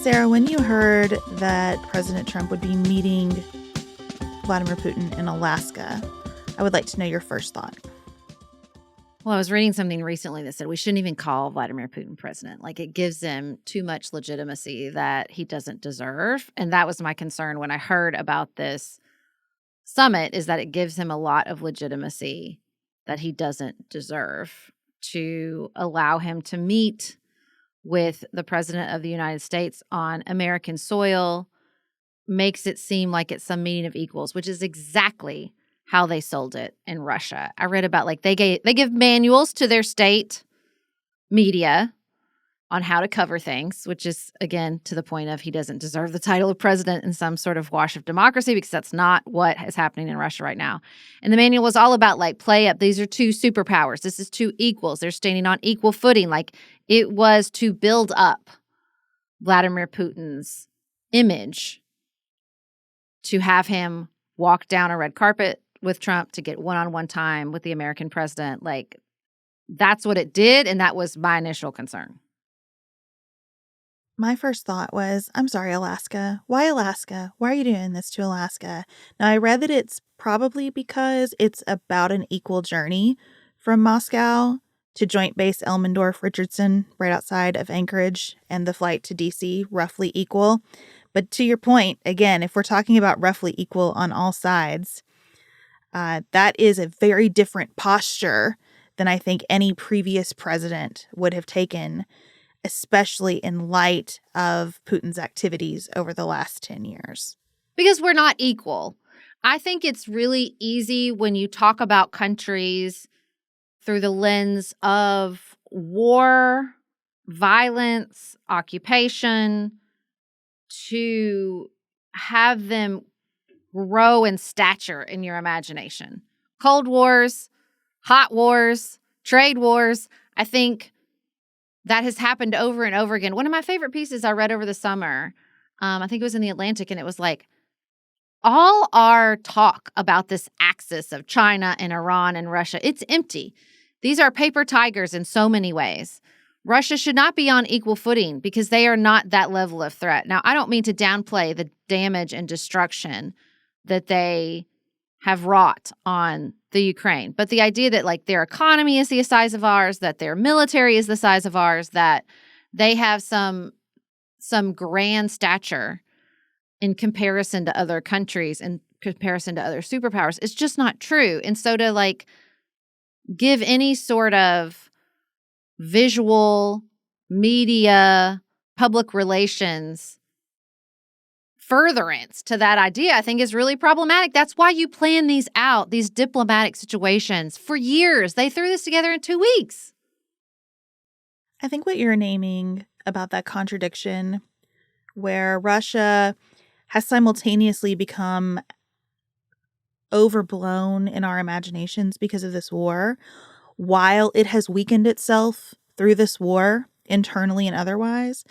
Sarah, when you heard that President Trump would be meeting Vladimir Putin in Alaska, I would like to know your first thought. Well, I was reading something recently that said we shouldn't even call Vladimir Putin president. Like, it gives him too much legitimacy that he doesn't deserve. And that was my concern when I heard about this summit, is that it gives him a lot of legitimacy that he doesn't deserve to allow him to meet with the president of the United States on American soil. Makes it seem like it's some meeting of equals, which is exactly how they sold it in Russia. I read about, like, they give manuals to their state media on how to cover things, which is, again, to the point of he doesn't deserve the title of president in some sort of wash of democracy, because that's not what is happening in Russia right now. And the manual was all about, like, play up. These are two superpowers. This is two equals. They're standing on equal footing. Like, it was to build up Vladimir Putin's image, to have him walk down a red carpet with Trump, to get one-on-one time with the American president. Like, that's what it did, and that was my initial concern. My first thought was, I'm sorry, Alaska. Why Alaska? Why are you doing this to Alaska? Now, I read that it's probably because it's about an equal journey from Moscow to Joint Base Elmendorf-Richardson, right outside of Anchorage, and the flight to D.C., roughly equal. But to your point, again, if we're talking about roughly equal on all sides, that is a very different posture than I think any previous president would have taken, especially in light of Putin's activities over the last 10 years. Because we're not equal. I think it's really easy when you talk about countries through the lens of war, violence, occupation, to have them grow in stature in your imagination. Cold wars, hot wars, trade wars. I think that has happened over and over again. One of my favorite pieces I read over the summer, I think it was in The Atlantic, and it was like, all our talk about this axis of China and Iran and Russia, it's empty. These are paper tigers in so many ways. Russia should not be on equal footing because they are not that level of threat. Now, I don't mean to downplay the damage and destruction that they have wrought on the Ukraine, but the idea that, like, their economy is the size of ours, that their military is the size of ours, that they have some grand stature in comparison to other countries, in comparison to other superpowers, it's just not true. And so to, like, give any sort of visual, media, public relations furtherance to that idea, I think, is really problematic. That's why you plan these out, these diplomatic situations, for years. They threw this together in 2 weeks. I think what you're naming about that contradiction, where Russia has simultaneously become overblown in our imaginations because of this war, while it has weakened itself through this war, internally and otherwise,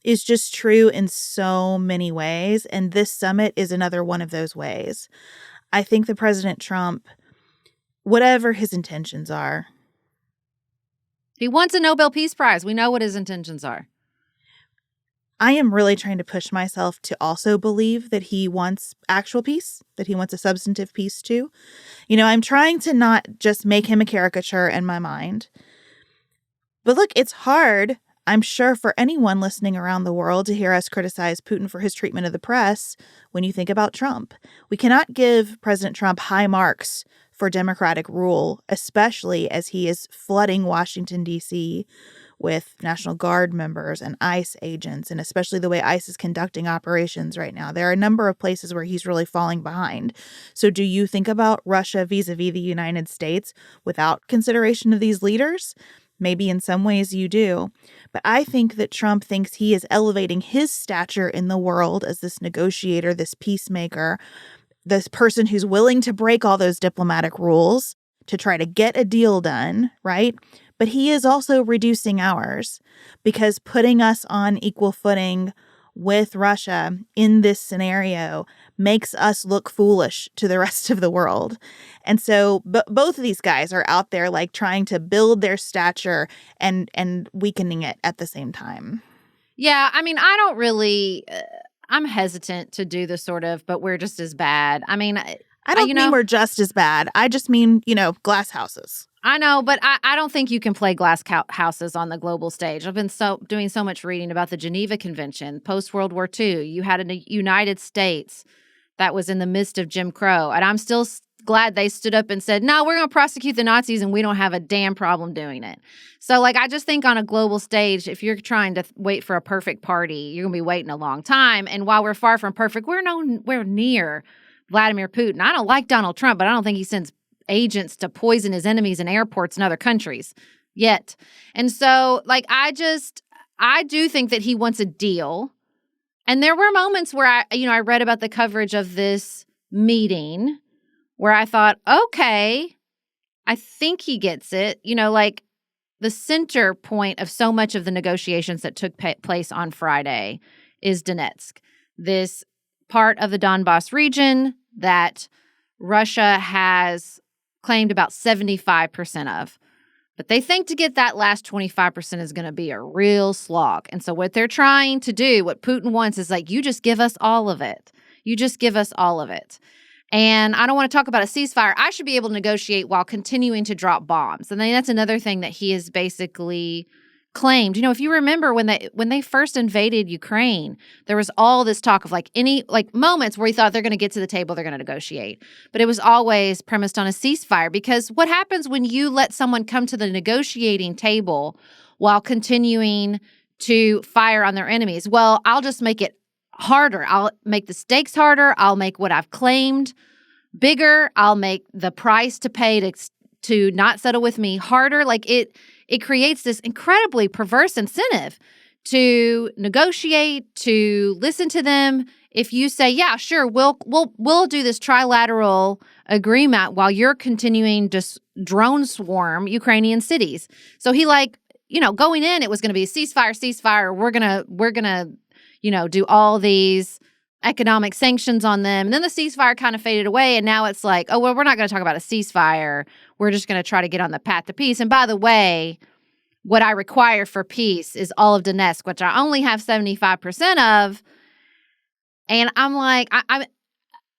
is just true in so many ways. And this summit is another one of those ways. I think that President Trump, whatever his intentions are, he wants a Nobel Peace Prize. We know what his intentions are. I am really trying to push myself to also believe that he wants actual peace, that he wants a substantive peace too. You know, I'm trying to not just make him a caricature in my mind. But look, it's hard, I'm sure, for anyone listening around the world to hear us criticize Putin for his treatment of the press when you think about Trump. We cannot give President Trump high marks for democratic rule, especially as he is flooding Washington, D.C. with National Guard members and ICE agents, and especially the way ICE is conducting operations right now. There are a number of places where he's really falling behind. So do you think about Russia vis-a-vis the United States without consideration of these leaders? Maybe in some ways you do. But I think that Trump thinks he is elevating his stature in the world as this negotiator, this peacemaker, this person who's willing to break all those diplomatic rules to try to get a deal done, right? But he is also reducing ours, because putting us on equal footing with Russia in this scenario makes us look foolish to the rest of the world. And so both of these guys are out there, like, trying to build their stature and weakening it at the same time. Yeah, I mean, I don't really. I'm hesitant to do the sort of, but we're just as bad. I mean, I don't you mean know, we're just as bad. I just mean, glass houses. I know, but I don't think you can play glass houses on the global stage. I've been doing so much reading about the Geneva Convention, post World War II. You had a United States that was in the midst of Jim Crow, and I'm still glad they stood up and said, "No, we're going to prosecute the Nazis, and we don't have a damn problem doing it." So, like, I just think on a global stage, if you're trying to wait for a perfect party, you're going to be waiting a long time. And while we're far from perfect, we're nowhere near Vladimir Putin. I don't like Donald Trump, but I don't think he sends agents to poison his enemies in airports in other countries yet. And so, like, I do think that he wants a deal. And there were moments where I read about the coverage of this meeting where I thought, okay, I think he gets it. Like the center point of so much of the negotiations that took place on Friday is Donetsk, this part of the Donbass region that Russia has claimed about 75% of. But they think to get that last 25% is going to be a real slog. And so what they're trying to do, what Putin wants is like, you just give us all of it. You just give us all of it. And I don't want to talk about a ceasefire. I should be able to negotiate while continuing to drop bombs. And then that's another thing that he has basically claimed. If you remember when they first invaded Ukraine, there was all this talk of any moments where he thought they're going to get to the table, they're going to negotiate. But it was always premised on a ceasefire, because what happens when you let someone come to the negotiating table while continuing to fire on their enemies? Well, I'll just make it harder. I'll make the stakes harder. I'll make what I've claimed bigger. I'll make the price to pay to not settle with me harder. It creates this incredibly perverse incentive to negotiate, to listen to them. If you say, yeah, sure, we'll do this trilateral agreement while you're continuing to drone swarm Ukrainian cities. So he going in, it was going to be a ceasefire. We're gonna do all these economic sanctions on them. And then the ceasefire kind of faded away. And now it's like, oh, well, we're not going to talk about a ceasefire. We're just going to try to get on the path to peace. And by the way, what I require for peace is all of Donetsk, which I only have 75% of. And I'm like,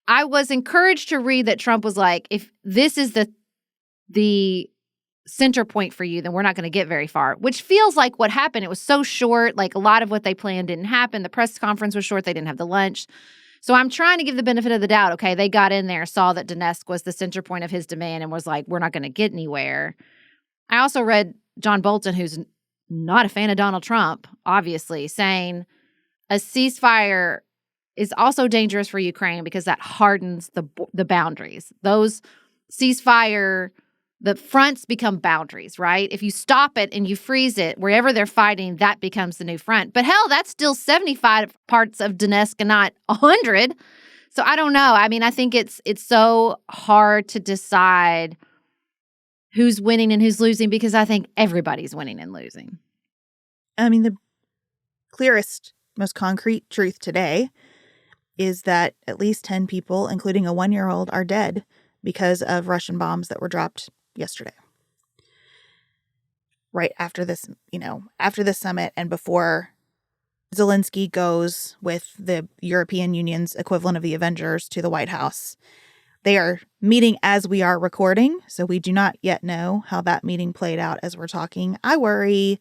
I was encouraged to read that Trump was like, if this is the center point for you, then we're not going to get very far, which feels like what happened. It was so short. Like a lot of what they planned didn't happen. The press conference was short. They didn't have the lunch. So I'm trying to give the benefit of the doubt. Okay, they got in there, saw that Donetsk was the center point of his demand and was like, we're not going to get anywhere. I also read John Bolton, who's not a fan of Donald Trump, obviously, saying a ceasefire is also dangerous for Ukraine because that hardens the boundaries. Those ceasefire, the fronts become boundaries, right? If you stop it and you freeze it, wherever they're fighting, that becomes the new front. But hell, that's still 75 parts of Donetsk and not 100. So I don't know. I mean, I think it's so hard to decide who's winning and who's losing, because I think everybody's winning and losing. I mean, the clearest, most concrete truth today is that at least 10 people, including a 1-year-old, are dead because of Russian bombs that were dropped yesterday. Right after this, after the summit and before Zelensky goes with the European Union's equivalent of the Avengers to the White House. They are meeting as we are recording, so we do not yet know how that meeting played out as we're talking. I worry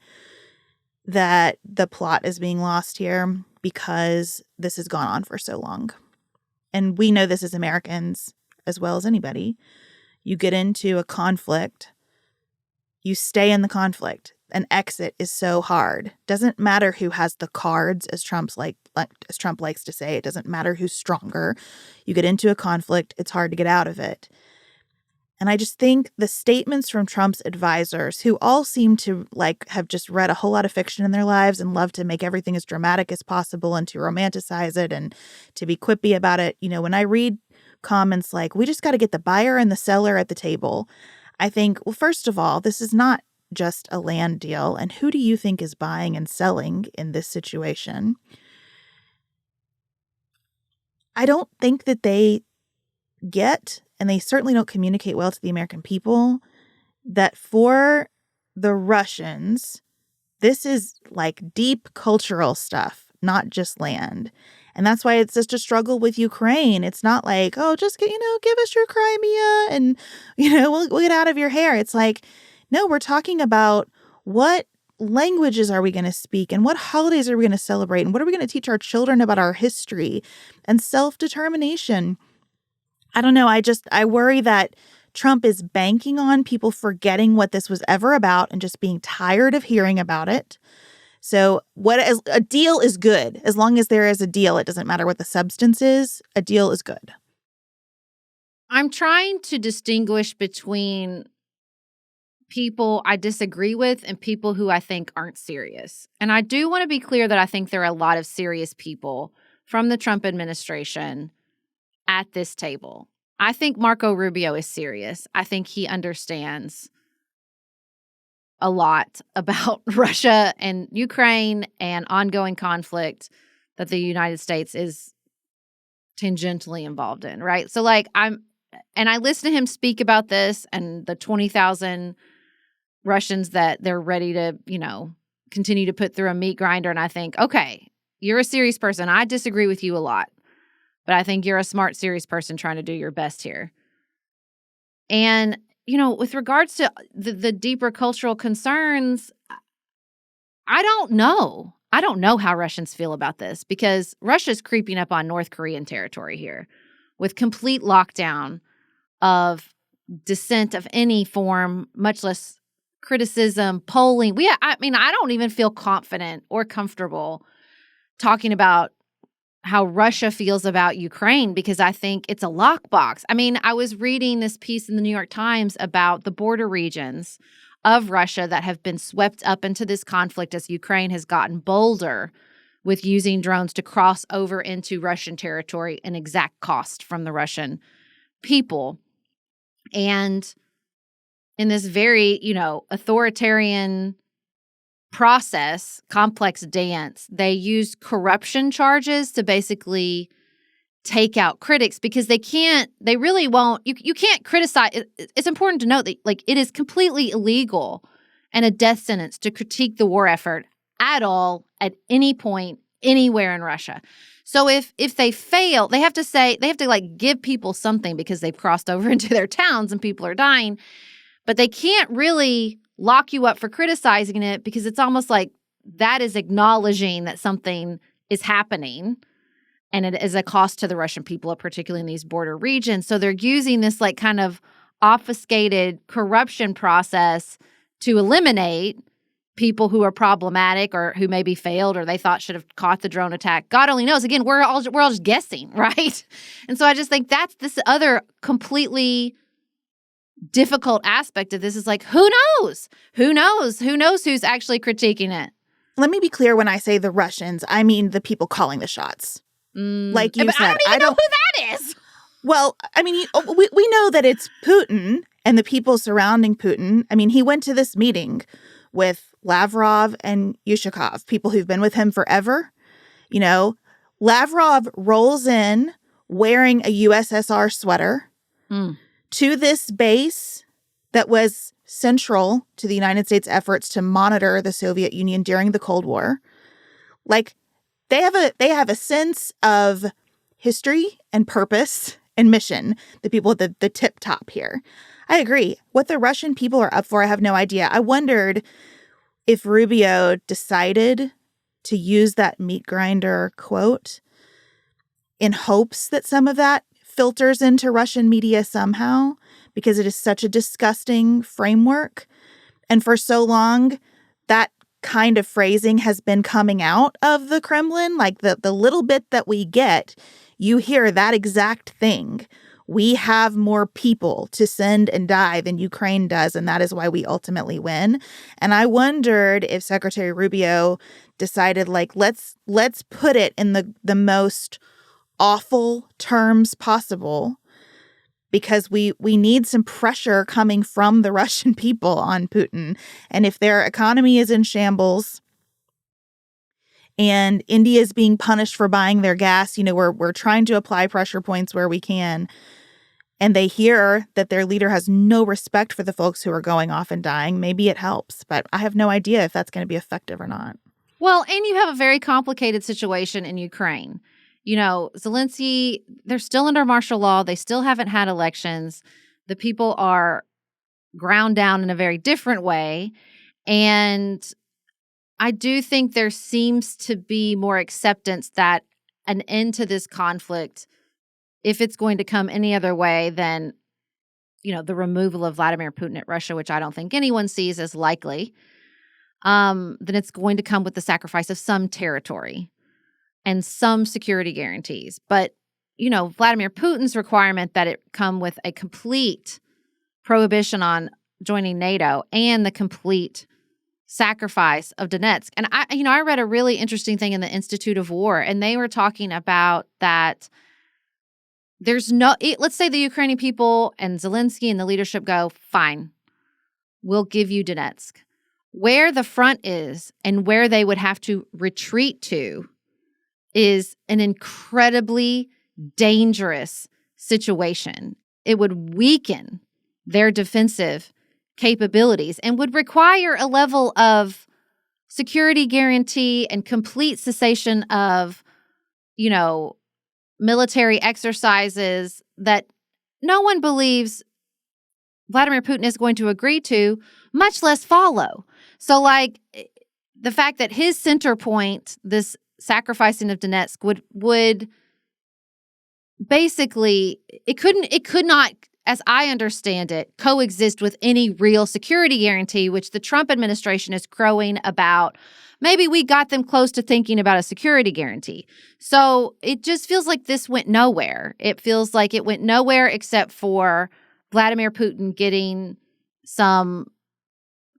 that the plot is being lost here because this has gone on for so long. And we know this as Americans as well as anybody. You get into a conflict, you stay in the conflict. An exit is so hard. Doesn't matter who has the cards, as Trump likes to say. It doesn't matter who's stronger. You get into a conflict, it's hard to get out of it. And I just think the statements from Trump's advisors, who all seem to have just read a whole lot of fiction in their lives and love to make everything as dramatic as possible and to romanticize it and to be quippy about it. When I read comments like, we just got to get the buyer and the seller at the table, I think, well, first of all, this is not just a land deal. And who do you think is buying and selling in this situation? I don't think that they get, and they certainly don't communicate well to the American people, that for the Russians, This is like deep cultural stuff, not just land. And that's why it's just a struggle with Ukraine. It's not like, oh, just get, give us your Crimea and, we'll get out of your hair. It's like, no, we're talking about what languages are we going to speak and what holidays are we going to celebrate and what are we going to teach our children about our history and self-determination. I don't know. I worry that Trump is banking on people forgetting what this was ever about and just being tired of hearing about it. So a deal is good. As long as there is a deal, it doesn't matter what the substance is. A deal is good. I'm trying to distinguish between people I disagree with and people who I think aren't serious. And I do want to be clear that I think there are a lot of serious people from the Trump administration at this table. I think Marco Rubio is serious. I think he understands a lot about Russia and Ukraine and ongoing conflict that the United States is tangentially involved in, right? So I listen to him speak about this and the 20,000 Russians that they're ready to, continue to put through a meat grinder. And I think, okay, you're a serious person. I disagree with you a lot, but I think you're a smart, serious person trying to do your best here. And with regards to the deeper cultural concerns, I don't know. I don't know how Russians feel about this because Russia's creeping up on North Korean territory here with complete lockdown of dissent of any form, much less criticism, polling. I don't even feel confident or comfortable talking about how Russia feels about Ukraine because I think it's a lockbox. I was reading this piece in the New York Times about the border regions of Russia that have been swept up into this conflict as Ukraine has gotten bolder with using drones to cross over into Russian territory and exact cost from the Russian people. And in this very, authoritarian process, complex dance, they use corruption charges to basically take out critics because they really won't, you can't criticize. It's important to note that it is completely illegal and a death sentence to critique the war effort at all, at any point, anywhere in Russia. So if they fail, they have to give people something because they've crossed over into their towns and people are dying, but they can't really lock you up for criticizing it because it's almost like that is acknowledging that something is happening and it is a cost to the Russian people, particularly in these border regions. So they're using this kind of obfuscated corruption process to eliminate people who are problematic or who maybe failed or they thought should have caught the drone attack. God only knows. Again, we're all just guessing, right? And so I just think that's this other completely difficult aspect of this is who knows? Who knows? Who knows who's actually critiquing it? Let me be clear when I say the Russians, I mean the people calling the shots. Like you but said. I don't even know who that is. Well, we know that it's Putin and the people surrounding Putin. He went to this meeting with Lavrov and Yushakov, people who've been with him forever. Lavrov rolls in wearing a USSR sweater to this base that was central to the United States efforts to monitor the Soviet Union during the Cold War. They have a sense of history and purpose and mission, the people at the tip top here. I agree. What the Russian people are up for, I have no idea. I wondered if Rubio decided to use that meat grinder quote in hopes that some of that filters into Russian media somehow, because it is such a disgusting framework. And for so long, that kind of phrasing has been coming out of the Kremlin. The little bit that we get, you hear that exact thing. We have more people to send and die than Ukraine does, and that is why we ultimately win. And I wondered if Secretary Rubio decided, let's put it in the most awful terms possible, because we need some pressure coming from the Russian people on Putin. And if their economy is in shambles and India is being punished for buying their gas, we're trying to apply pressure points where we can. and they hear that their leader has no respect for the folks who are going off and dying, maybe it helps. But I have no idea if that's going to be effective or not. Well, and you have a very complicated situation in Ukraine. Zelensky, they're still under martial law. They still haven't had elections. The people are ground down in a very different way. And I do think there seems to be more acceptance that an end to this conflict, if it's going to come any other way than, the removal of Vladimir Putin at Russia, which I don't think anyone sees as likely, then it's going to come with the sacrifice of some territory and some security guarantees. But, Vladimir Putin's requirement that it come with a complete prohibition on joining NATO and the complete sacrifice of Donetsk. And I read a really interesting thing in the Institute of War, and they were talking about that let's say the Ukrainian people and Zelensky and the leadership go, fine, we'll give you Donetsk. Where the front is and where they would have to retreat to is an incredibly dangerous situation. It would weaken their defensive capabilities and would require a level of security guarantee and complete cessation of, military exercises that no one believes Vladimir Putin is going to agree to, much less follow. So, the fact that his center point, this sacrificing of Donetsk, would basically, it could not, as I understand it, coexist with any real security guarantee, which the Trump administration is crowing about. Maybe we got them close to thinking about a security guarantee. So it just feels like this went nowhere. It feels like it went nowhere except for Vladimir Putin getting some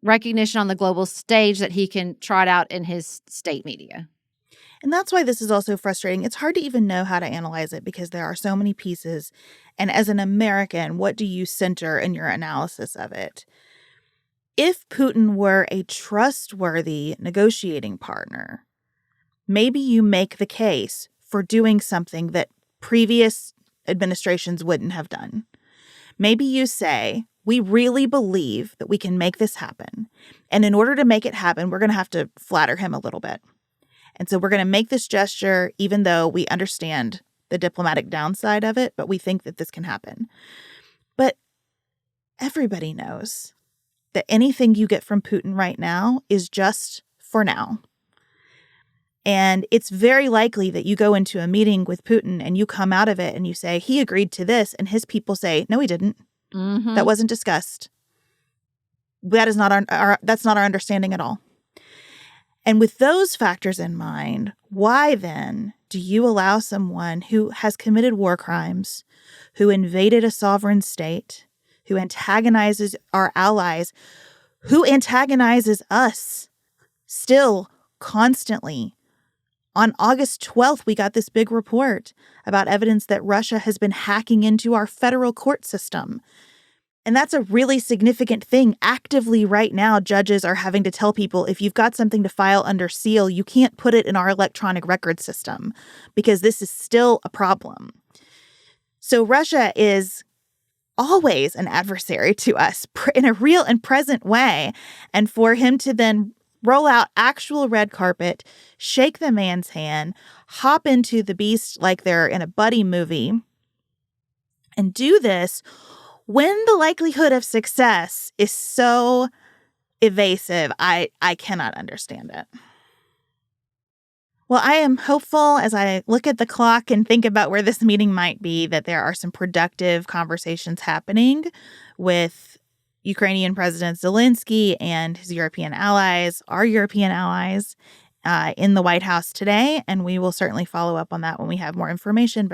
recognition on the global stage that he can trot out in his state media. And that's why this is also frustrating. It's hard to even know how to analyze it because there are so many pieces. And as an American, what do you center in your analysis of it? If Putin were a trustworthy negotiating partner, maybe you make the case for doing something that previous administrations wouldn't have done. Maybe you say, we really believe that we can make this happen. And in order to make it happen, we're going to have to flatter him a little bit. And so we're going to make this gesture, even though we understand the diplomatic downside of it, but we think that this can happen. But everybody knows that anything you get from Putin right now is just for now. And it's very likely that you go into a meeting with Putin and you come out of it and you say, he agreed to this. And his people say, no, he didn't. Mm-hmm. That wasn't discussed. That's not our understanding at all. And with those factors in mind, why then do you allow someone who has committed war crimes, who invaded a sovereign state, who antagonizes our allies, who antagonizes us still constantly? On August 12th, we got this big report about evidence that Russia has been hacking into our federal court system. And that's a really significant thing. Actively right now, judges are having to tell people, if you've got something to file under seal, you can't put it in our electronic record system because this is still a problem. So Russia is always an adversary to us in a real and present way. And for him to then roll out actual red carpet, shake the man's hand, hop into the beast like they're in a buddy movie, and do this when the likelihood of success is so evasive, I cannot understand it. Well, I am hopeful as I look at the clock and think about where this meeting might be that there are some productive conversations happening with Ukrainian President Zelensky and his European allies, our European allies, in the White House today. And we will certainly follow up on that when we have more information. But